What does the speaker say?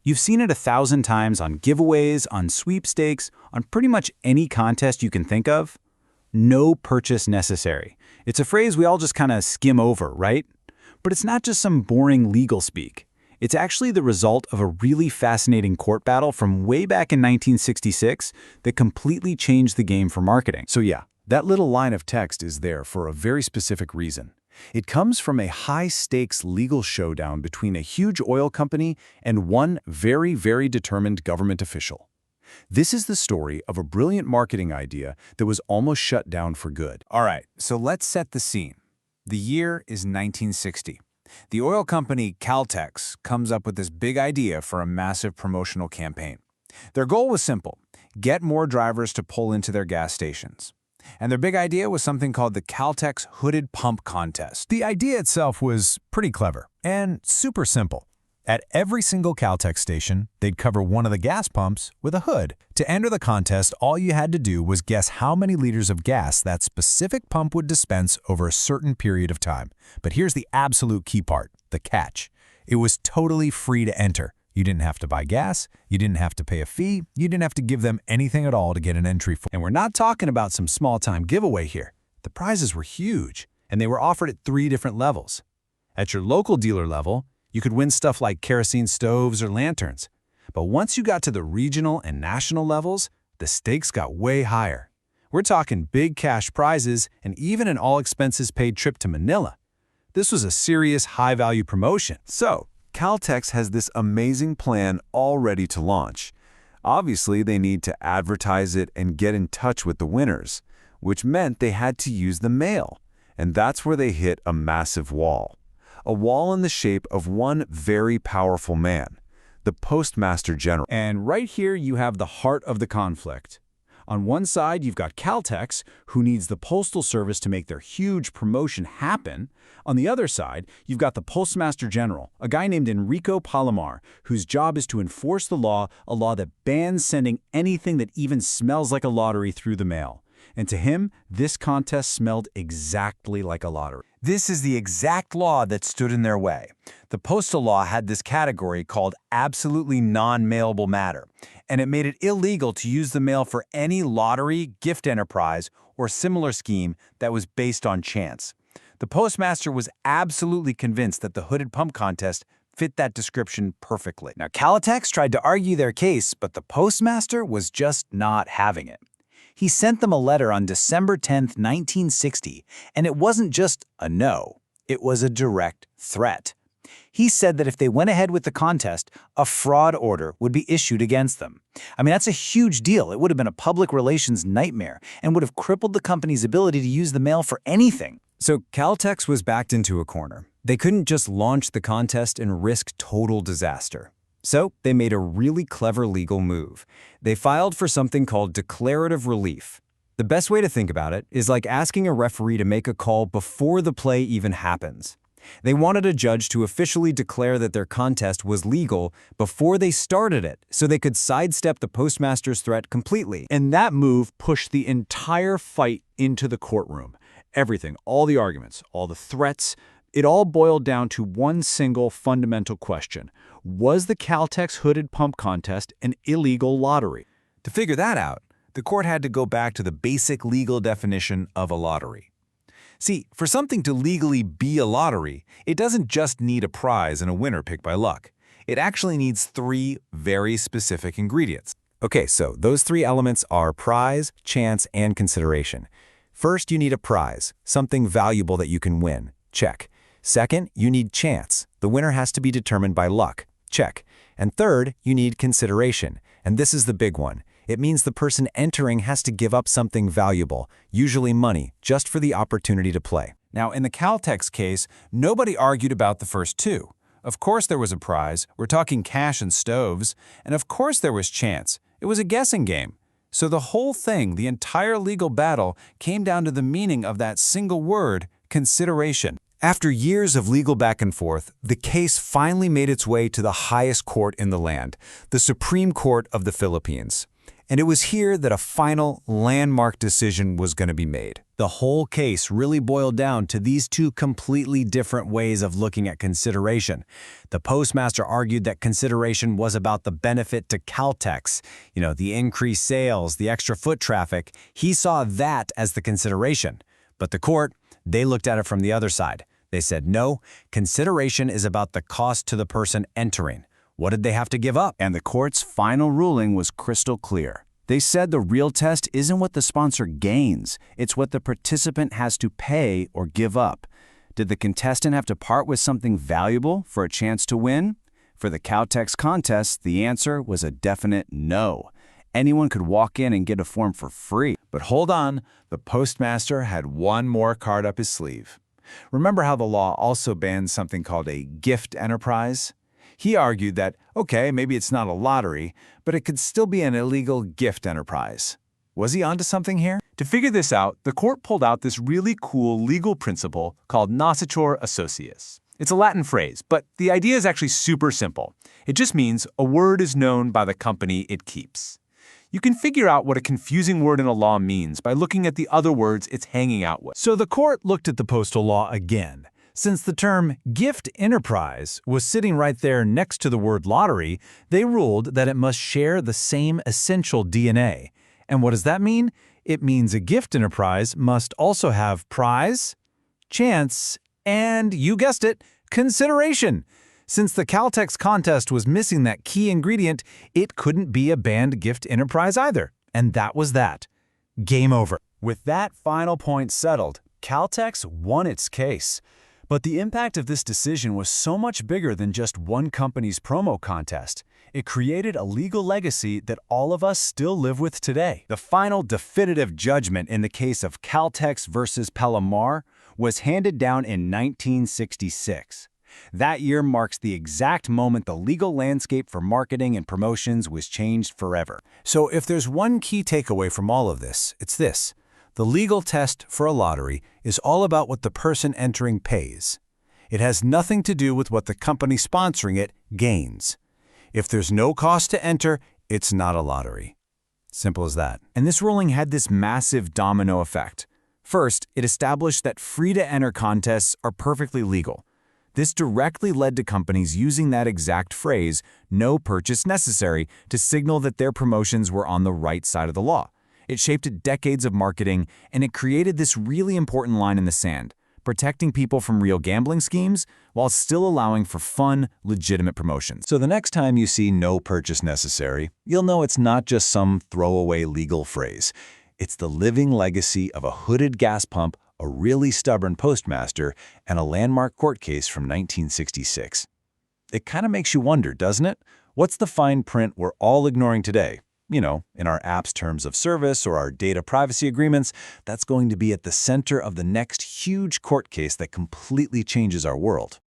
You've seen it 1,000 times on giveaways, on sweepstakes, on pretty much any contest you can think of. No purchase necessary. It's a phrase we all just kind of skim over, right? But it's not just some boring legal speak. It's actually the result of a really fascinating court battle from way back in 1966 that completely changed the game for marketing. So yeah, that little line of text is there for a very specific reason. It comes from a high-stakes legal showdown between a huge oil company and one very, very determined government official. This is the story of a brilliant marketing idea that was almost shut down for good. All right, so let's set the scene. The year is 1960. The oil company Caltex comes up with this big idea for a massive promotional campaign. Their goal was simple: get more drivers to pull into their gas stations. And their big idea was something called the Caltex Hooded Pump Contest. The idea itself was pretty clever and super simple. At every single Caltex station, they'd cover one of the gas pumps with a hood. To enter the contest, all you had to do was guess how many liters of gas that specific pump would dispense over a certain period of time. But here's the absolute key part, the catch. It was totally free to enter. You didn't have to buy gas, you didn't have to pay a fee, you didn't have to give them anything at all to get an entry form. And we're not talking about some small-time giveaway here. The prizes were huge, and they were offered at 3 different levels. At your local dealer level, you could win stuff like kerosene stoves or lanterns. But once you got to the regional and national levels, the stakes got way higher. We're talking big cash prizes and even an all-expenses-paid trip to Manila. This was a serious high-value promotion. So, Caltex has this amazing plan all ready to launch. Obviously, they need to advertise it and get in touch with the winners, which meant they had to use the mail. And that's where they hit a massive wall. A wall in the shape of one very powerful man, the Postmaster General. And right here you have the heart of the conflict. On one side, you've got Caltex, who needs the Postal Service to make their huge promotion happen. On the other side, you've got the Postmaster General, a guy named Enrico Palomar, whose job is to enforce the law, a law that bans sending anything that even smells like a lottery through the mail. And to him, this contest smelled exactly like a lottery. This is the exact law that stood in their way. The Postal Law had this category called absolutely non-mailable matter, and it made it illegal to use the mail for any lottery, gift enterprise, or similar scheme that was based on chance. The postmaster was absolutely convinced that the hooded pump contest fit that description perfectly. Now, Caltex tried to argue their case, but the postmaster was just not having it. He sent them a letter on December 10, 1960, and it wasn't just a no, it was a direct threat. He said that if they went ahead with the contest, a fraud order would be issued against them. I mean, that's a huge deal. It would have been a public relations nightmare and would have crippled the company's ability to use the mail for anything. So Caltex was backed into a corner. They couldn't just launch the contest and risk total disaster. So they made a really clever legal move. They filed for something called declarative relief. The best way to think about it is like asking a referee to make a call before the play even happens. They wanted a judge to officially declare that their contest was legal before they started it, so they could sidestep the postmaster's threat completely. And that move pushed the entire fight into the courtroom. Everything, all the arguments, all the threats, it all boiled down to one single fundamental question. Was the Caltex hooded pump contest an illegal lottery? To figure that out, the court had to go back to the basic legal definition of a lottery. See, for something to legally be a lottery, it doesn't just need a prize and a winner picked by luck. It actually needs 3 very specific ingredients. Okay, so those 3 elements are prize, chance, and consideration. First, you need a prize, something valuable that you can win. Check. Second, you need chance. The winner has to be determined by luck. Check. And third, you need consideration. And this is the big one. It means the person entering has to give up something valuable, usually money, just for the opportunity to play. Now, in the Caltex case, nobody argued about the first 2. Of course there was a prize, we're talking cash and stoves, and of course there was chance. It was a guessing game. So the whole thing, the entire legal battle, came down to the meaning of that single word, consideration. After years of legal back and forth, the case finally made its way to the highest court in the land, the Supreme Court of the Philippines. And it was here that a final landmark decision was going to be made. The whole case really boiled down to these two completely different ways of looking at consideration. The postmaster argued that consideration was about the benefit to Caltex, the increased sales, the extra foot traffic. He saw that as the consideration. But the court, they looked at it from the other side. They said, no, consideration is about the cost to the person entering. What did they have to give up? And the court's final ruling was crystal clear. They said the real test isn't what the sponsor gains, it's what the participant has to pay or give up. Did the contestant have to part with something valuable for a chance to win? For the Caltex contest, the answer was a definite no. Anyone could walk in and get a form for free. But hold on, the postmaster had one more card up his sleeve. Remember how the law also bans something called a gift enterprise? He argued that, okay, maybe it's not a lottery, but it could still be an illegal gift enterprise. Was he onto something here? To figure this out, the court pulled out this really cool legal principle called nascitur associis. It's a Latin phrase, but the idea is actually super simple. It just means a word is known by the company it keeps. You can figure out what a confusing word in a law means by looking at the other words it's hanging out with. So the court looked at the postal law again. Since the term gift enterprise was sitting right there next to the word lottery, they ruled that it must share the same essential DNA. And what does that mean? It means a gift enterprise must also have prize, chance, and, you guessed it, consideration. Since the Caltex contest was missing that key ingredient, it couldn't be a banned gift enterprise either. And that was that. Game over. With that final point settled, Caltex won its case. But the impact of this decision was so much bigger than just one company's promo contest. It created a legal legacy that all of us still live with today. The final definitive judgment in the case of Caltex versus Palomar was handed down in 1966. That year marks the exact moment the legal landscape for marketing and promotions was changed forever. So if there's one key takeaway from all of this, it's this. The legal test for a lottery is all about what the person entering pays. It has nothing to do with what the company sponsoring it gains. If there's no cost to enter, it's not a lottery. Simple as that. And this ruling had this massive domino effect. First, it established that free-to-enter contests are perfectly legal. This directly led to companies using that exact phrase, no purchase necessary, to signal that their promotions were on the right side of the law. It shaped decades of marketing, and it created this really important line in the sand, protecting people from real gambling schemes while still allowing for fun, legitimate promotions. So the next time you see no purchase necessary, you'll know it's not just some throwaway legal phrase. It's the living legacy of a hooded gas pump, a really stubborn postmaster, and a landmark court case from 1966. It kind of makes you wonder, doesn't it? What's the fine print we're all ignoring today? In our app's terms of service or our data privacy agreements, that's going to be at the center of the next huge court case that completely changes our world.